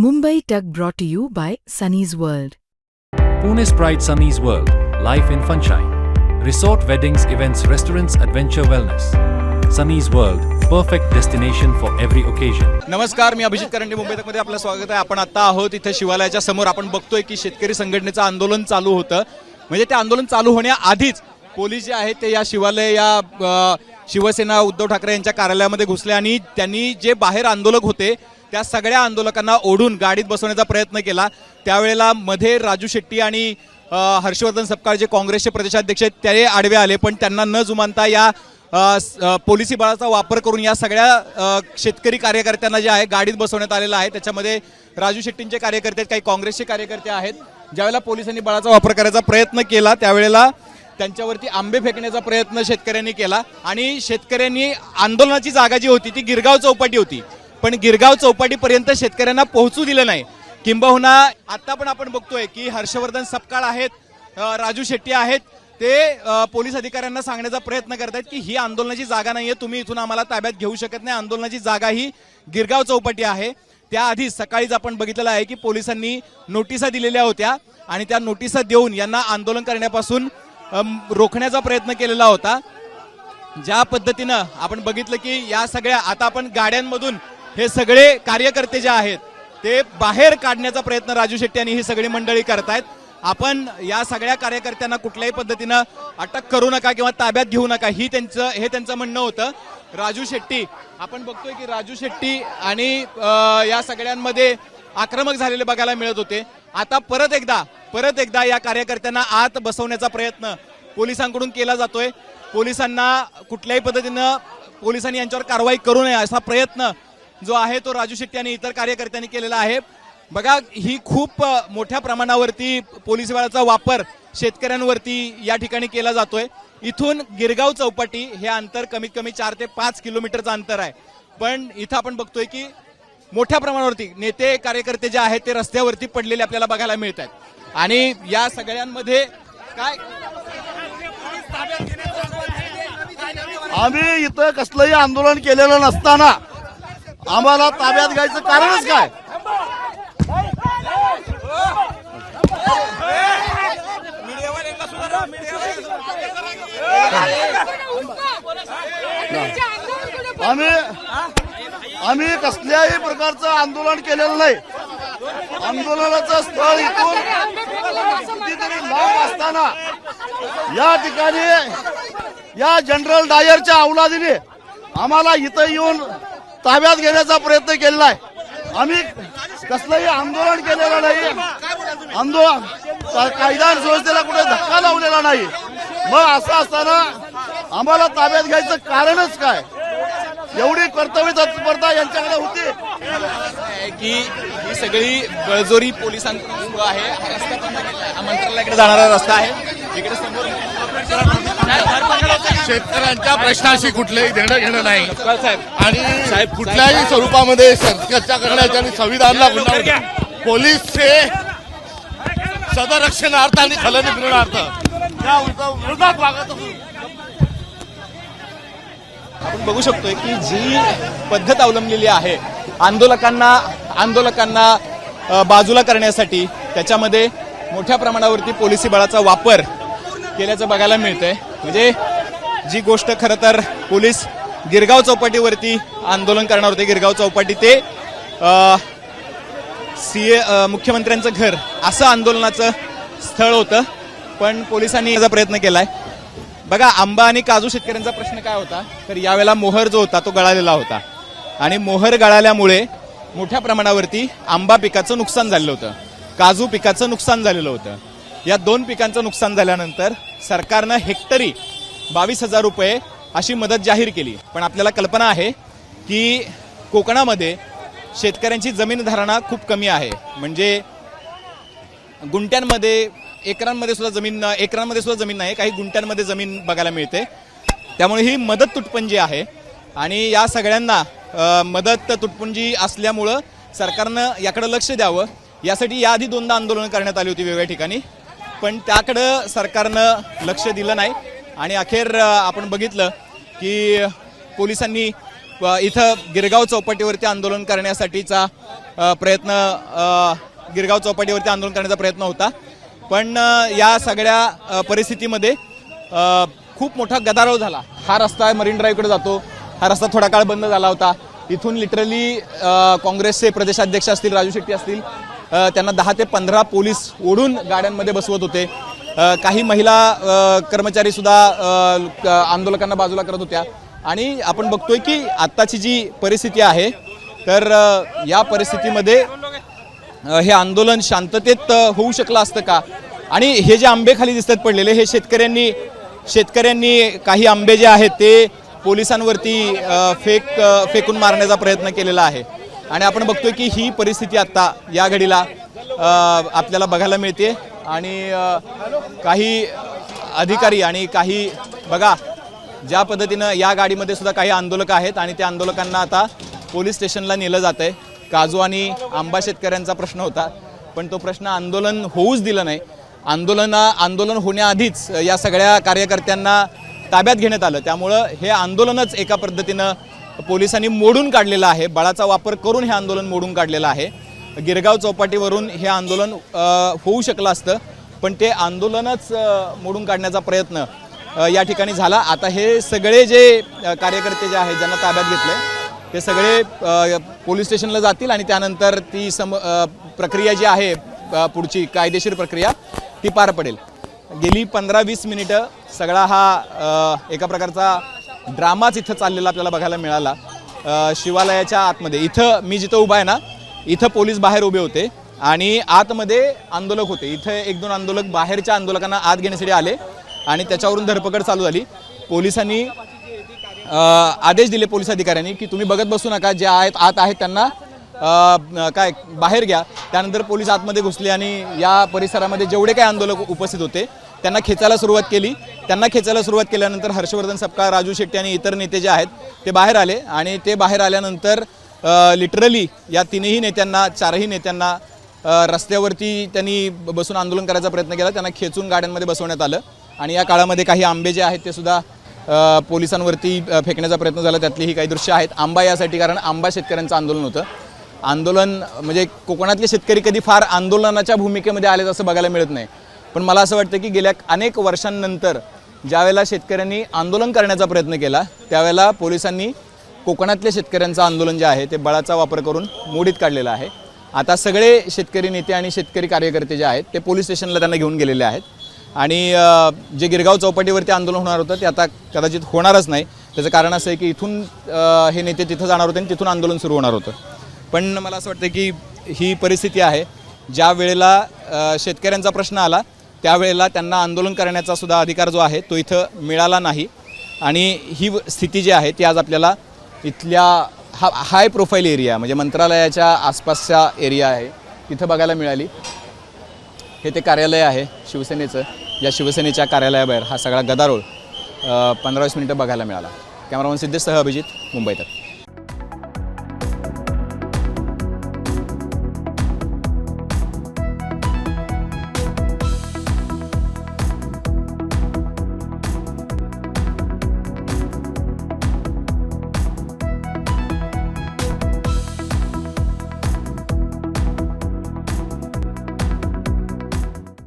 Mumbai Tug brought to you by Sunny's World. Pune's Pride Sunny's World, life in sunshine. Resort weddings, events, restaurants, adventure wellness. Sunny's World, perfect destination for every occasion. नमस्कार, मी अभिजित करंडे. मुंबई तकमध्ये आपलं स्वागत आहे. आपण आता आहोत इथे शिवालयाच्या समोर. आपण बघतोय की शेतकरी संघटनेचं आंदोलन चालू होतं. म्हणजे ते आंदोलन चालू होण्याआधीच पोलीस जे आहेत ते या शिवालय या शिवसेना उद्धव ठाकरे यांच्या कार्यालयामध्ये घुसले आणि त्यांनी जे बाहेर आंदोलक होते त्या सगळ्या आंदोलकांना ओढून गाडीत बसवण्याचा प्रयत्न केला. त्यावेळेला मध्ये राजू शेट्टी आणि हर्षवर्धन सपकाळ जे काँग्रेसचे प्रदेशाध्यक्ष आहेत ते आडवे आले, पण त्यांना न जुमानता या पोलिसी बळाचा वापर करून या सगळ्या शेतकरी कार्यकर्त्यांना जे आहे गाडीत बसवण्यात आलेला आहे. त्याच्यामध्ये राजू शेट्टींचे कार्यकर्ते आहेत, काही काँग्रेसचे कार्यकर्ते आहेत. ज्यावेळेला पोलिसांनी बळाचा वापर करायचा प्रयत्न केला त्यावेळेला त्यांच्यावरती आंबे फेकण्याचा प्रयत्न शेतकऱ्यांनी केला आणि शेतकऱ्यांनी आंदोलनाची जागा जी होती ती गिरगाव चौपाटी होती, पण गिरगाव चौपाटीपर्यंत शेतकऱ्यांना पोहोचू दिलं नाही. किंबहुना आता पण आपण बघतोय की हर्षवर्धन सपकाळ आहेत, राजू शेट्टी आहेत, ते पोलीस अधिकाऱ्यांना सांगण्याचा प्रयत्न करतात की ही आंदोलनाची जागा नाहीये, तुम्ही इथून आम्हाला ताब्यात घेऊ शकत नाही. आंदोलनाची जागा ही गिरगाव चौपाटी आहे. त्याआधीच सकाळीच आपण बघितलेलं आहे की पोलिसांनी नोटिसा दिलेल्या होत्या आणि त्या नोटिसा देऊन यांना आंदोलन करण्यापासून रोखण्याचा प्रयत्न केलेला होता. ज्या पद्धतीनं आपण बघितलं की या सगळ्या आता आपण गाड्यांमधून हे सगळे कार्यकर्ते जे आहेत ते बाहेर काढण्याचा प्रयत्न राजू शेट्टी आणि ही सगळी मंडळी करतायत. आपण या सगळ्या कार्यकर्त्यांना कुठल्याही पद्धतीनं अटक करू नका किंवा ताब्यात घेऊ नका हे त्यांचं म्हणणं होतं. राजू शेट्टी आपण बघतोय की राजू शेट्टी आणि या सगळ्यांमध्ये आक्रमक झालेले बघायला मिळत होते. आता परत एकदा या कार्यकर्त्यांना आत बसवण्याचा प्रयत्न पोलिसांकडून केला जातोय. पोलिसांना कुठल्याही पद्धतीनं पोलिसांनी यांच्यावर कारवाई करू नये असा प्रयत्न जो आहे तो राजू शेट्टी आणि इतर कार्यकर्त्यांनी केलेला आहे. बघा, ही खूप मोठ्या प्रमाणावरती पोलीस बळाचा वापर शेतकऱ्यांवरती या ठिकाणी केला जातोय. इथून गिरगाव चौपाटी हे अंतर कमीत कमी 4 ते 5 किलोमीटरचं अंतर आहे, पण इथं आपण बघतोय की मोठ्या प्रमाणावरती नेते कार्यकर्ते जे आहेत ते रस्त्यावरती पडलेले आपल्याला बघायला मिळत आहेत. आणि या सगळ्यांमध्ये काय आम्ही इथं कसलंही आंदोलन केलेलं नसताना आम्हाला ताब्यात घ्यायचं कारणच काय? आम्ही कसल्याही प्रकारचं आंदोलन केलेलं नाही. आंदोलनाचं स्थळ इथून कितीतरी लांब असताना या ठिकाणी या जनरल डायरच्या अवलादीने आम्हाला इथं येऊन ताब्यात घेण्याचा प्रयत्न केलेला आहे. आम्ही कसलंही आंदोलन केलेलं नाही, कायदा आणि सुव्यवस्थेला कुठे धक्का लावलेला नाही. मग असं असताना आम्हाला ताब्यात घ्यायचं कारणच काय? एवढी कर्तव्य तत्परता यांच्याकडे होती की ही सगळी बळजोरी पोलिसांकडून सुरू आहे. रस्ता बंद केला आहे, मंत्रालयाकडे जाणारा रस्ता आहे. इकडे समोर शेतकऱ्यांच्या प्रश्नाशी कुठलंही देणं घेणं नाही साहेब आणि कुठल्याही स्वरूपामध्ये चर्चा करण्याच्या आणि संविधानाला गुंडाळून पोलीसचे सदरक्षणार्थ आणि खलनिग्रहणार्थ या विरोधात वागत असून आपण बघू शकतोय की जी पद्धत अवलंबलेली आहे आंदोलकांना बाजूला करण्यासाठी, त्याच्यामध्ये मोठ्या प्रमाणावरती पोलिसी बळाचा वापर केल्याचं बघायला मिळतंय. म्हणजे जी गोष्ट खरं तर पोलीस गिरगाव चौपाटीवरती आंदोलन करणार होते, गिरगाव चौपाटी ते मुख्यमंत्र्यांचं घर असं आंदोलनाचं स्थळ होतं, पण पोलिसांनी याचा प्रयत्न केलाय. बघा, आंबा आणि काजू शेतकऱ्यांचा प्रश्न काय होता तर यावेळेला मोहर जो होता तो गळालेला होता आणि मोहर गळाल्यामुळे मोठ्या प्रमाणावरती आंबा पिकाचं नुकसान झालेलं होतं, काजू पिकाचं नुकसान झालेलं होतं. या 2 पिकांचं नुकसान झाल्यानंतर सरकारनं हेक्टरी 22,000 रुपये अशी मदत जाहीर केली. पण आपल्याला कल्पना आहे की कोकणामध्ये शेतकऱ्यांची जमीन धारणा खूप कमी आहे. म्हणजे गुंट्यांमध्ये एकरांमध्ये सुद्धा जमीन नाही, काही गुंट्यांमध्ये जमीन बघायला मिळते. त्यामुळे ही मदत तुटपुंजी आहे आणि या सगळ्यांना मदत तुटपुंजी असल्यामुळं सरकारनं याकडे लक्ष द्यावं यासाठी याआधी 2दा आंदोलन करण्यात आली होती वेगवेगळ्या ठिकाणी, पण त्याकडं सरकारनं लक्ष दिलं नाही. आणि अखेर आपण बघितलं की पोलिसांनी इथं गिरगाव चौपाटीवरती आंदोलन करण्यासाठीचा प्रयत्न गिरगाव चौपाटीवरती आंदोलन करण्याचा प्रयत्न होता, पण या सगळ्या परिस्थितीमध्ये खूप मोठा गदारोळ झाला. हा रस्ता मरीन ड्राईव्हकडे जातो, हा रस्ता थोडा काळ बंद झाला होता. इथून लिटरली काँग्रेसचे प्रदेशाध्यक्ष असतील, राजू शेट्टी असतील, त्यांना 10 ते 15 पोलीस ओढून गाड्यांमध्ये बसवत होते. काही महिला कर्मचारी सुद्धा आंदोलकांना बाजूला करत होत्या. आणि आपण बघतोय की आत्ताची जी परिस्थिती आहे, तर या परिस्थितीमध्ये हे आंदोलन शांततेत होऊ शकलं असतं का? आणि हे जे आंबे खाली दिसतात पडलेले, हे शेतकऱ्यांनी काही आंबे जे आहेत ते पोलिसांवरती फेकून मारण्याचा प्रयत्न केलेला आहे. आणि आपण बघतोय की ही परिस्थिती आत्ता या घडीला आपल्याला बघायला मिळते. आणि काही अधिकारी आणि काही बघा ज्या पद्धतीनं या गाडीमध्ये सुद्धा काही आंदोलक आहेत आणि त्या आंदोलकांना आता पोलीस स्टेशनला नेलं जात आहे. काजू आणि आंबा शेतकऱ्यांचा प्रश्न होता, पण तो प्रश्न आंदोलन होऊच दिलं नाही. आंदोलन होण्याआधीच या सगळ्या कार्यकर्त्यांना ताब्यात घेण्यात आलं. त्यामुळं हे आंदोलनच एका पद्धतीनं पोलिसांनी मोडून काढलेलं आहे. बळाचा वापर करून हे आंदोलन मोडून काढलेलं आहे. गिरगाव चौपाटीवरून हे आंदोलन होऊ शकलं असतं, पण ते आंदोलनच मोडून काढण्याचा प्रयत्न या ठिकाणी झाला. आता हे सगळे जे कार्यकर्ते जे आहेत ज्यांना ताब्यात घेतलं ते सगळे पोलीस स्टेशनला जातील आणि त्यानंतर ती प्रक्रिया जी आहे पुढची कायदेशीर प्रक्रिया ती पार पडेल. गेली 15-20 मिनिटं सगळा हा एका प्रकारचा ड्रामाच इथं चाललेला आपल्याला बघायला मिळाला. शिवालयाच्या आतमध्ये इथं मी जिथं उभा आहे ना, इथं पोलीस बाहेर उभे होते आणि आतमध्ये आंदोलक होते. इथं 1-2 आंदोलक बाहेरच्या आंदोलकांना आत घेण्यासाठी आले आणि त्याच्यावरून धरपकड चालू झाली. पोलिसांनी आदेश दिले पोलीस अधिकाऱ्यांनी की तुम्ही बघत बसू नका, जे आहेत आत आहेत त्यांना काय बाहेर घ्या. त्यानंतर पोलीस आतमध्ये घुसले आणि या परिसरामध्ये जेवढे काही आंदोलक उपस्थित होते त्यांना खेचायला सुरुवात केली. त्यांना खेचायला सुरुवात केल्यानंतर हर्षवर्धन सपकाळ, राजू शेट्टी आणि इतर नेते जे आहेत ते बाहेर आले आणि ते बाहेर आल्यानंतर लिटरली या 4ही नेत्यांना रस्त्यावरती त्यांनी बसून आंदोलन करायचा प्रयत्न केला. त्यांना खेचून गाड्यांमध्ये बसवण्यात आलं आणि या काळामध्ये काही आंबे जे आहेत ते सुद्धा पोलिसांवरती फेकण्याचा प्रयत्न झाला. त्यातली ही काही दृश्य आहेत. आंबा यासाठी, कारण आंबा शेतकऱ्यांचं आंदोलन होतं. आंदोलन म्हणजे कोकणातले शेतकरी कधी फार आंदोलनाच्या भूमिकेमध्ये आलेत असं बघायला मिळत नाही, पण मला असं वाटतं की गेल्या अनेक वर्षांनंतर ज्यावेळेला शेतकऱ्यांनी आंदोलन करण्याचा प्रयत्न केला त्यावेळेला पोलिसांनी कोकणातल्या शेतकऱ्यांचं आंदोलन जे आहे ते बळाचा वापर करून मोडीत काढलेलं आहे. आता सगळे शेतकरी नेते आणि शेतकरी कार्यकर्ते जे आहेत ते पोलीस स्टेशनला त्यांना घेऊन गेलेले आहेत. आणि जे गिरगाव चौपाटीवरती आंदोलन होणार होतं ते आता कदाचित होणारच नाही. त्याचं कारण असं आहे की इथून हे नेते तिथं जाणार होते आणि तिथून आंदोलन सुरू होणार होतं. पण मला असं वाटतं की ही परिस्थिती आहे, ज्या वेळेला शेतकऱ्यांचा प्रश्न आला त्यावेळेला त्यांना आंदोलन करण्याचा सुद्धा अधिकार जो आहे तो इथं मिळाला नाही. आणि ही स्थिती जी आहे ती आज आपल्याला इथल्या हाय प्रोफाईल एरिया म्हणजे मंत्रालयाच्या आसपासचा एरिया आहे तिथं बघायला मिळाली. हे ते कार्यालय आहे शिवसेनेचं. या शिवसेनेच्या कार्यालयाबाहेर हा सगळा गदारोळ 15-20 मिनिटं बघायला मिळाला. कॅमेरामन सिद्धेशसह अभिजित, मुंबई तक.